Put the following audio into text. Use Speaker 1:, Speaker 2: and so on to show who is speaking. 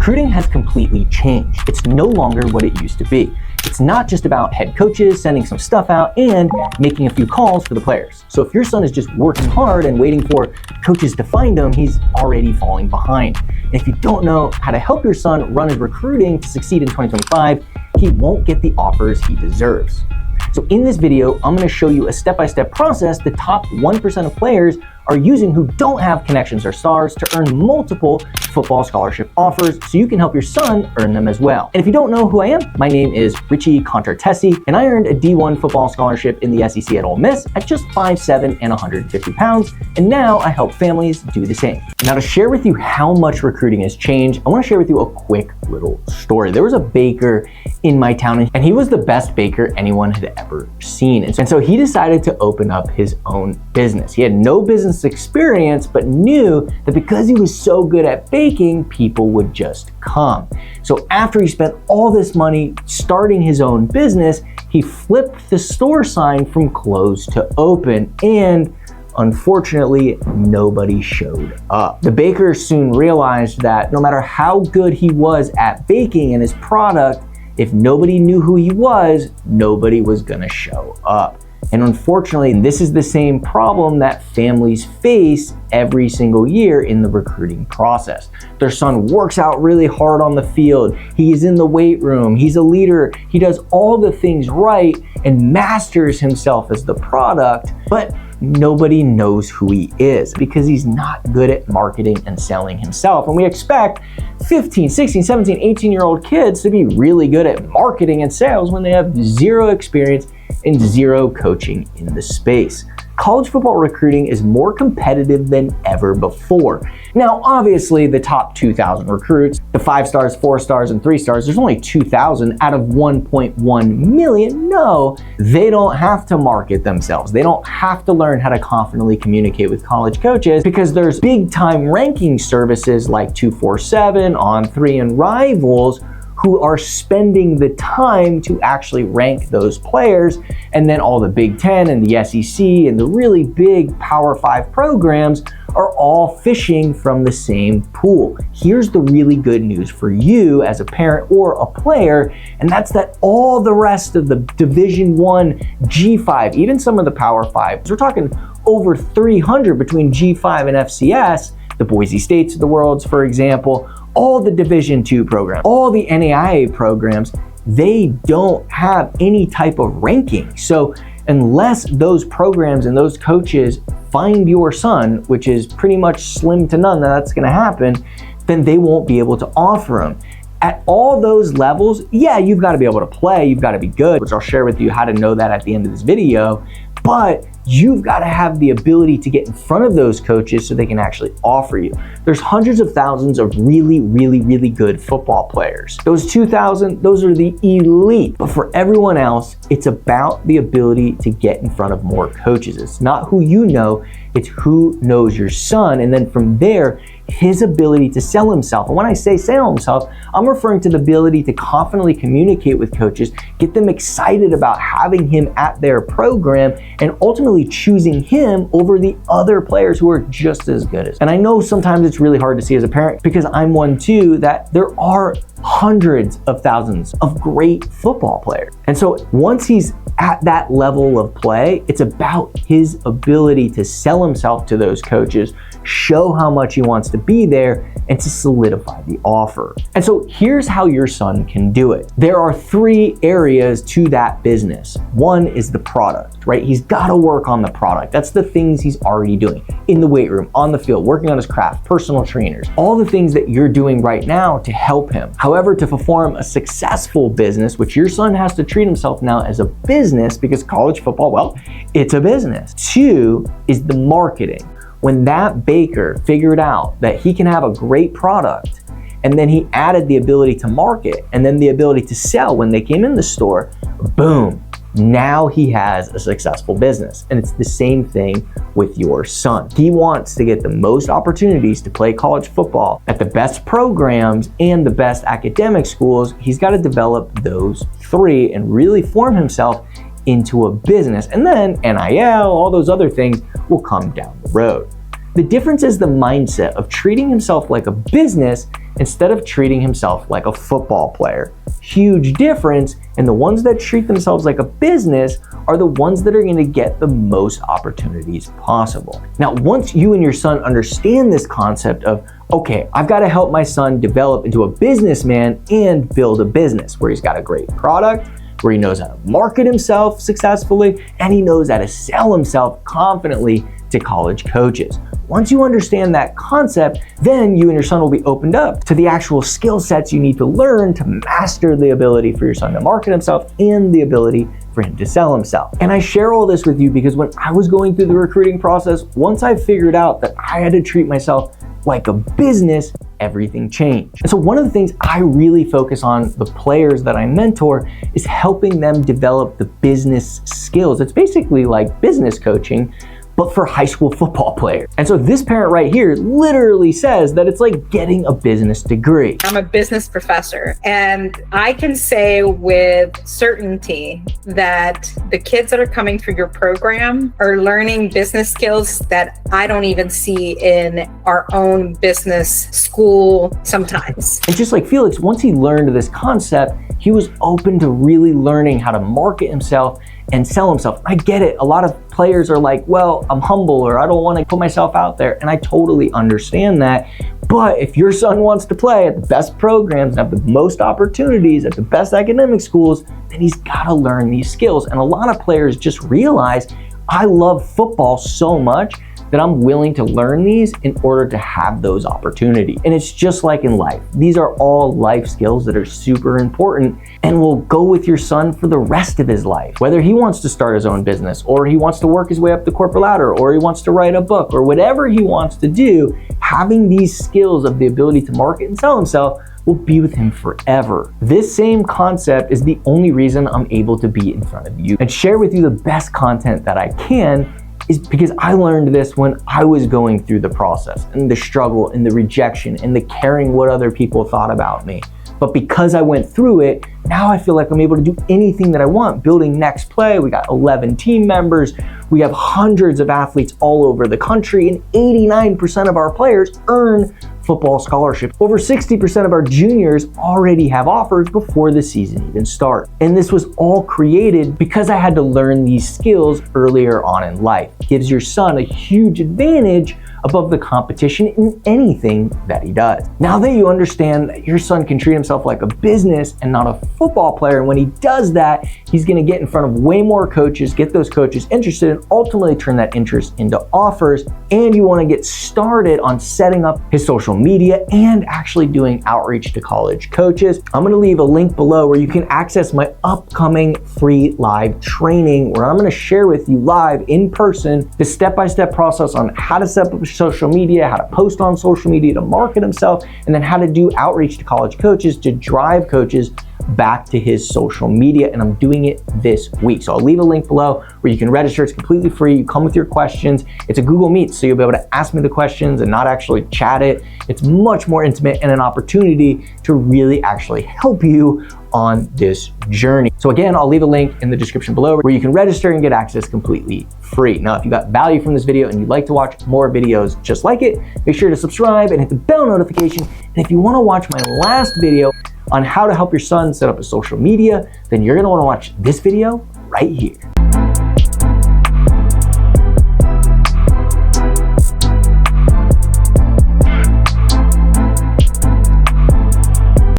Speaker 1: Recruiting has completely changed. It's no longer what it used to be. It's not just about head coaches sending some stuff out and making a few calls for the players. So if your son is just working hard and waiting for coaches to find him, he's already falling behind. And if you don't know how to help your son run his recruiting to succeed in 2025, he won't get the offers he deserves. So in this video, I'm going to show you a step-by-step process the top 1% of players are using who don't have connections or stars to earn multiple football scholarship offers so you can help your son earn them as well. And if you don't know who I am, my name is Richie Contartesi, and I earned a D1 football scholarship in the SEC at Ole Miss at just 5'7" and 150 pounds, and now I help families do the same. Now, to share with you how much recruiting has changed, I want to share with you a quick little story. There was a baker in my town, and he was the best baker anyone had ever seen. And so he decided to open up his own business. He had no business experience, but knew that because he was so good at baking, people would just come. So after he spent all this money starting his own business, he flipped the store sign from closed to open, and unfortunately, nobody showed up. The baker soon realized that no matter how good he was at baking and his product, if nobody knew who he was, nobody was gonna show up. And unfortunately, this is the same problem that families face every single year in the recruiting process. Their son works out really hard on the field. He is in the weight room. He's a leader. He does all the things right and masters himself as the product, but nobody knows who he is because he's not good at marketing and selling himself. And we expect 15, 16, 17, 18-year-old kids to be really good at marketing and sales when they have zero experience and zero coaching in the space. College football recruiting is more competitive than ever before. Now, obviously, the top 2,000 recruits, the 5 stars, 4 stars, and 3 stars, there's only 2,000 out of 1.1 million. No, they don't have to market themselves. They don't have to learn how to confidently communicate with college coaches because there's big-time ranking services like 247, On3, and Rivals who are spending the time to actually rank those players, and then all the Big Ten and the SEC and the really big Power 5 programs are all fishing from the same pool. Here's the really good news for you as a parent or a player, and that's that all the rest of the Division I, G5, even some of the Power 5s, we're talking over 300 between G5 and FCS, the Boise States of the world, for example, all the Division II programs, all the NAIA programs, they don't have any type of ranking. So unless those programs and those coaches find your son, which is pretty much slim to none that that's gonna happen, then they won't be able to offer them. At all those levels, yeah, you've gotta be able to play, you've gotta be good, which I'll share with you how to know that at the end of this video, but you've got to have the ability to get in front of those coaches so they can actually offer you. There's hundreds of thousands of really, really, really good football players. Those 2,000, those are the elite. But for everyone else, it's about the ability to get in front of more coaches. It's not who you know, it's who knows your son. And then from there, his ability to sell himself. And when I say sell himself, I'm referring to the ability to confidently communicate with coaches, get them excited about having him at their program, and ultimately choosing him over the other players who are just as good as him. And I know sometimes it's really hard to see as a parent, because I'm one too, that there are hundreds of thousands of great football players. And so once he's at that level of play, it's about his ability to sell himself to those coaches, show how much he wants to be there, and to solidify the offer. And so here's how your son can do it. There are 3 areas to that business. One is the product, right? He's got to work on the product. That's the things he's already doing in the weight room, on the field, working on his craft, personal trainers, all the things that you're doing right now to help him. However, to perform a successful business, which your son has to treat himself now as a business, because college football, well, it's a business. 2 is the marketing. When that baker figured out that he can have a great product, and then he added the ability to market and then the ability to sell when they came in the store, boom, now he has a successful business. And it's the same thing with your son. He wants to get the most opportunities to play college football at the best programs and the best academic schools. He's got to develop those 3 and really form himself into a business. And then NIL, all those other things will come down the road. The difference is the mindset of treating himself like a business instead of treating himself like a football player. Huge difference, and the ones that treat themselves like a business are the ones that are going to get the most opportunities possible. Now, once you and your son understand this concept of, okay, I've got to help my son develop into a businessman and build a business where he's got a great product, where he knows how to market himself successfully, and he knows how to sell himself confidently to college coaches. Once you understand that concept, then you and your son will be opened up to the actual skill sets you need to learn to master the ability for your son to market himself and the ability for him to sell himself. And I share all this with you because when I was going through the recruiting process, once I figured out that I had to treat myself like a business, everything changed. And so one of the things I really focus on the players that I mentor is helping them develop the business skills. It's basically like business coaching, but for high school football players. And so this parent right here literally says that it's like getting a business degree.
Speaker 2: I'm a business professor, and I can say with certainty that the kids that are coming through your program are learning business skills that I don't even see in our own business school sometimes.
Speaker 1: And just like Felix, once he learned this concept, he was open to really learning how to market himself and sell himself. I get it. A lot of players are like, well, I'm humble, or I don't want to put myself out there. And I totally understand that. But if your son wants to play at the best programs and have the most opportunities at the best academic schools, then he's got to learn these skills. And a lot of players just realize, I love football so much that I'm willing to learn these in order to have those opportunities. And it's just like in life. These are all life skills that are super important and will go with your son for the rest of his life. Whether he wants to start his own business, or he wants to work his way up the corporate ladder, or he wants to write a book, or whatever he wants to do, having these skills of the ability to market and sell himself will be with him forever. This same concept is the only reason I'm able to be in front of you and share with you the best content that I can, is because I learned this when I was going through the process and the struggle and the rejection and the caring what other people thought about me. But because I went through it, now I feel like I'm able to do anything that I want. Building Next Play, we got 11 team members, we have hundreds of athletes all over the country, and 89% of our players earn football scholarships. Over 60% of our juniors already have offers before the season even starts. And this was all created because I had to learn these skills earlier on in life. It gives your son a huge advantage above the competition in anything that he does. Now that you understand that your son can treat himself like a business and not a football player, and when he does that, he's gonna get in front of way more coaches, get those coaches interested, and ultimately turn that interest into offers. And you wanna get started on setting up his social media and actually doing outreach to college coaches. I'm gonna leave a link below where you can access my upcoming free live training, where I'm gonna share with you live in person the step-by-step process on how to set up social media, how to post on social media to market himself, and then how to do outreach to college coaches to drive coaches back to his social media. And I'm doing it this week. So I'll leave a link below where you can register. It's completely free. You come with your questions. It's a Google Meet, so you'll be able to ask me the questions and not actually chat it. It's much more intimate and an opportunity to really actually help you on this journey. So again, I'll leave a link in the description below where you can register and get access completely free. Now, if you got value from this video and you'd like to watch more videos just like it, make sure to subscribe and hit the bell notification. And if you want to watch my last video on how to help your son set up a social media, then you're going to want to watch this video right here.